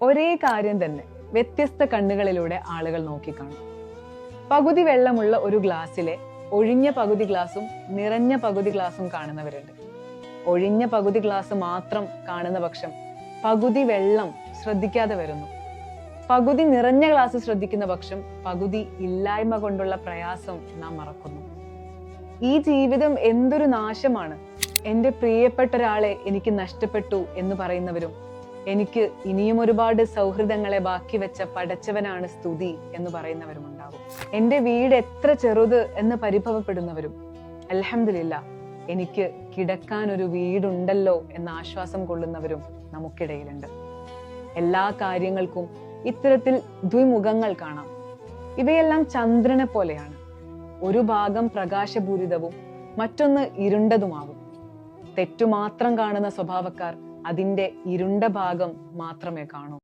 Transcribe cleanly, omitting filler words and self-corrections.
ഒരേ കാര്യം തന്നെ വ്യത്യസ്ത കണ്ണുകളിലൂടെ ആളുകൾ നോക്കിക്കാണും. പകുതി വെള്ളമുള്ള ഒരു ഗ്ലാസ്സിലെ ഒഴിഞ്ഞ പകുതി ഗ്ലാസും നിറഞ്ഞ പകുതി ഗ്ലാസും കാണുന്നവരുണ്ട്. ഒഴിഞ്ഞ പകുതി ഗ്ലാസ് മാത്രം കാണുന്ന പക്ഷം പകുതി വെള്ളം ശ്രദ്ധിക്കാതെ വരുന്നു. പകുതി നിറഞ്ഞ ഗ്ലാസ് ശ്രദ്ധിക്കുന്ന പക്ഷം പകുതി ഇല്ലായ്മ കൊണ്ടുള്ള പ്രയാസം നാം മറക്കുന്നു. ഈ ജീവിതം എന്തൊരു നാശമാണ്, എൻ്റെ പ്രിയപ്പെട്ട ഒരാളെ എനിക്ക് നഷ്ടപ്പെട്ടു എന്ന് പറയുന്നവരും, എനിക്ക് ഇനിയും ഒരുപാട് സൗഹൃദങ്ങളെ ബാക്കി വെച്ച പടച്ചവനാണ് സ്തുതി എന്ന് പറയുന്നവരും ഉണ്ടാവും. എൻ്റെ വീട് എത്ര ചെറുത് എന്ന് പരിഭവപ്പെടുന്നവരും, അൽഹംദുലില്ലാ എനിക്ക് കിടക്കാൻ ഒരു വീടുണ്ടല്ലോ എന്ന ആശ്വാസം കൊള്ളുന്നവരും നമുക്കിടയിലുണ്ട്. എല്ലാ കാര്യങ്ങൾക്കും ഇത്തരത്തിൽ ദ്വിമുഖങ്ങൾ കാണാം. ഇവയെല്ലാം ചന്ദ്രനെ പോലെയാണ്. ഒരു ഭാഗം പ്രകാശപൂരിതവും മറ്റൊന്ന് ഇരുണ്ടതുമാകും. തെറ്റു മാത്രം കാണുന്ന സ്വഭാവക്കാർ അതിന്റെ ഇരുണ്ട ഭാഗം മാത്രമേ കാണൂ.